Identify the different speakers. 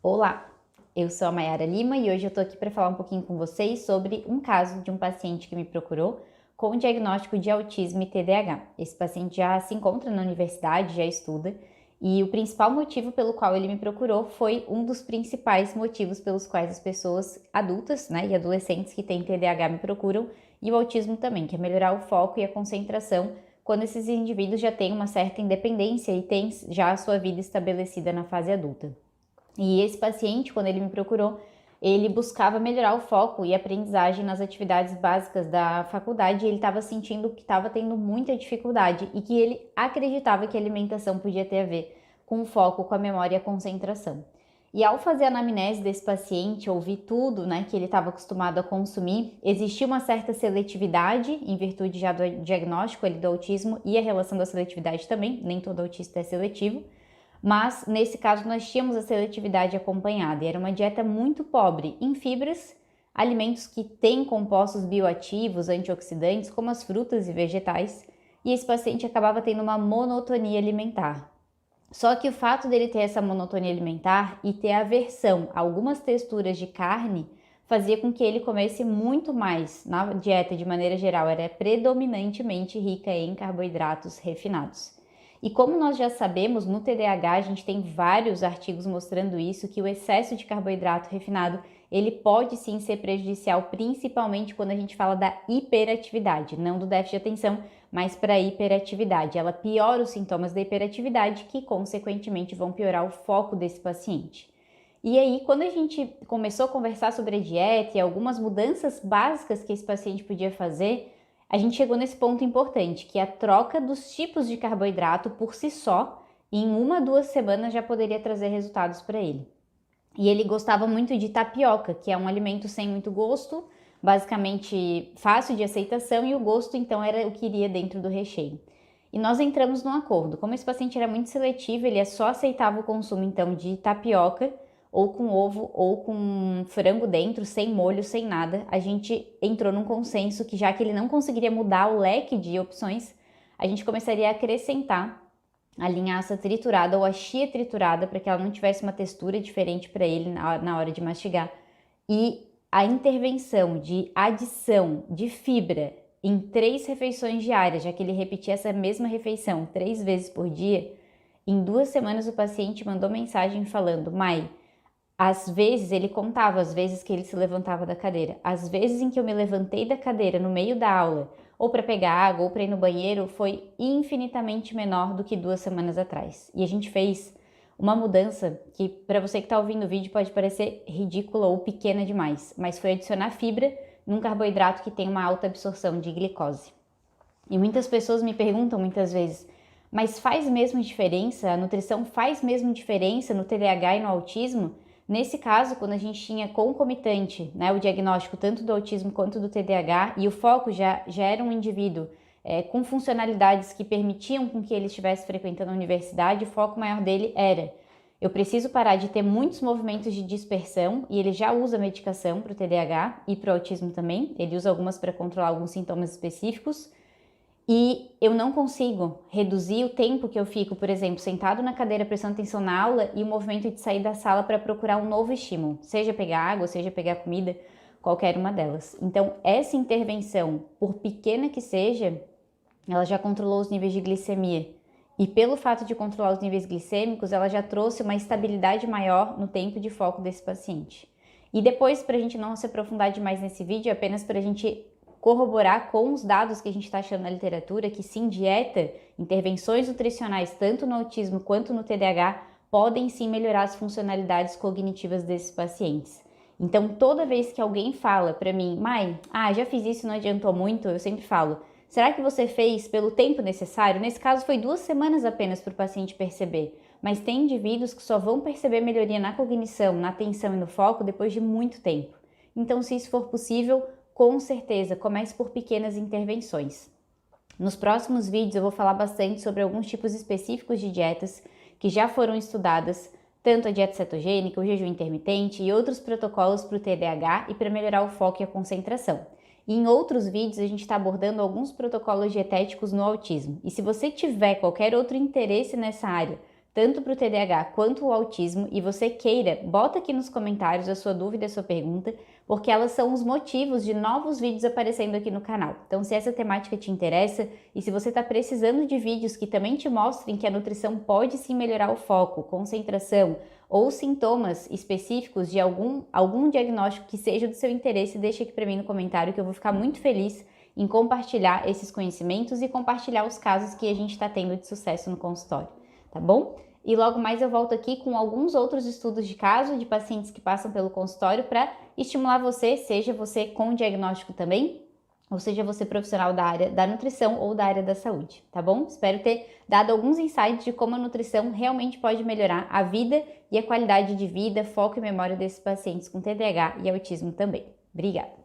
Speaker 1: Olá, eu sou a Mayara Lima e hoje eu tô aqui para falar um pouquinho com vocês sobre um caso de um paciente que me procurou com diagnóstico de autismo e TDAH. Esse paciente já se encontra na universidade, já estuda, e o principal motivo pelo qual ele me procurou foi um dos principais motivos pelos quais as pessoas adultas, e adolescentes que têm TDAH me procuram, e o autismo também, que é melhorar o foco e a concentração quando esses indivíduos já têm uma certa independência e têm já a sua vida estabelecida na fase adulta. E esse paciente, quando ele me procurou, ele buscava melhorar o foco e a aprendizagem nas atividades básicas da faculdade e ele estava sentindo que estava tendo muita dificuldade e que ele acreditava que a alimentação podia ter a ver com o foco, com a memória e a concentração. E ao fazer a anamnese desse paciente, ouvir tudo, que ele estava acostumado a consumir, existia uma certa seletividade em virtude já do diagnóstico do autismo e a relação da seletividade também, nem todo autista é seletivo. Mas nesse caso nós tínhamos a seletividade acompanhada e era uma dieta muito pobre em fibras, alimentos que têm compostos bioativos, antioxidantes, como as frutas e vegetais, e esse paciente acabava tendo uma monotonia alimentar. Só que o fato dele ter essa monotonia alimentar e ter aversão a algumas texturas de carne fazia com que ele comesse muito mais. Na dieta, de maneira geral, era predominantemente rica em carboidratos refinados. E como nós já sabemos, no TDAH a gente tem vários artigos mostrando isso, que o excesso de carboidrato refinado, ele pode sim ser prejudicial, principalmente quando a gente fala da hiperatividade, não do déficit de atenção, mas para a hiperatividade. Ela piora os sintomas da hiperatividade, que consequentemente vão piorar o foco desse paciente. E aí, quando a gente começou a conversar sobre a dieta e algumas mudanças básicas que esse paciente podia fazer, a gente chegou nesse ponto importante, que a troca dos tipos de carboidrato por si só, em 1 a 2 semanas já poderia trazer resultados para ele. E ele gostava muito de tapioca, que é um alimento sem muito gosto, basicamente fácil de aceitação, e o gosto então era o que iria dentro do recheio. E nós entramos num acordo. Como esse paciente era muito seletivo, ele só aceitava o consumo então de tapioca, ou com ovo, ou com frango dentro, sem molho, sem nada. A gente entrou num consenso que, já que ele não conseguiria mudar o leque de opções, a gente começaria a acrescentar a linhaça triturada ou a chia triturada para que ela não tivesse uma textura diferente para ele na hora de mastigar. E a intervenção de adição de fibra em 3 refeições diárias, já que ele repetia essa mesma refeição 3 vezes por dia, em 2 semanas o paciente mandou mensagem falando: Mai, às vezes ele contava as vezes que ele se levantava da cadeira. As vezes em que eu me levantei da cadeira no meio da aula, ou para pegar água, ou para ir no banheiro, foi infinitamente menor do que 2 semanas atrás. E a gente fez uma mudança que, para você que está ouvindo o vídeo, pode parecer ridícula ou pequena demais, mas foi adicionar fibra num carboidrato que tem uma alta absorção de glicose. E muitas pessoas me perguntam muitas vezes: mas faz mesmo diferença? A nutrição faz mesmo diferença no TDAH e no autismo? Nesse caso, quando a gente tinha concomitante, o diagnóstico tanto do autismo quanto do TDAH, e o foco já era um indivíduo com funcionalidades que permitiam com que ele estivesse frequentando a universidade, o foco maior dele era: eu preciso parar de ter muitos movimentos de dispersão, e ele já usa medicação para o TDAH e para o autismo também, ele usa algumas para controlar alguns sintomas específicos, e eu não consigo reduzir o tempo que eu fico, por exemplo, sentado na cadeira prestando atenção na aula e o movimento de sair da sala para procurar um novo estímulo, seja pegar água, seja pegar comida, qualquer uma delas. Então, essa intervenção, por pequena que seja, ela já controlou os níveis de glicemia. E pelo fato de controlar os níveis glicêmicos, ela já trouxe uma estabilidade maior no tempo de foco desse paciente. E depois, para a gente não se aprofundar demais nesse vídeo, apenas para a gente corroborar com os dados que a gente está achando na literatura, que sim, dieta, intervenções nutricionais, tanto no autismo quanto no TDAH, podem sim melhorar as funcionalidades cognitivas desses pacientes. Então, toda vez que alguém fala para mim: Mai, já fiz isso, não adiantou muito, eu sempre falo: será que você fez pelo tempo necessário? Nesse caso, foi 2 semanas apenas para o paciente perceber, mas tem indivíduos que só vão perceber melhoria na cognição, na atenção e no foco depois de muito tempo. Então, se isso for possível, com certeza, comece por pequenas intervenções. Nos próximos vídeos eu vou falar bastante sobre alguns tipos específicos de dietas que já foram estudadas, tanto a dieta cetogênica, o jejum intermitente e outros protocolos para o TDAH e para melhorar o foco e a concentração. E em outros vídeos a gente está abordando alguns protocolos dietéticos no autismo. E se você tiver qualquer outro interesse nessa área, tanto para o TDAH quanto o autismo, e você queira, bota aqui nos comentários a sua dúvida, a sua pergunta, porque elas são os motivos de novos vídeos aparecendo aqui no canal. Então, se essa temática te interessa e se você está precisando de vídeos que também te mostrem que a nutrição pode sim melhorar o foco, concentração ou sintomas específicos de algum diagnóstico que seja do seu interesse, deixa aqui para mim no comentário que eu vou ficar muito feliz em compartilhar esses conhecimentos e compartilhar os casos que a gente está tendo de sucesso no consultório, tá bom? E logo mais eu volto aqui com alguns outros estudos de caso de pacientes que passam pelo consultório para estimular você, seja você com diagnóstico também, ou seja você profissional da área da nutrição ou da área da saúde, tá bom? Espero ter dado alguns insights de como a nutrição realmente pode melhorar a vida e a qualidade de vida, foco e memória desses pacientes com TDAH e autismo também. Obrigada!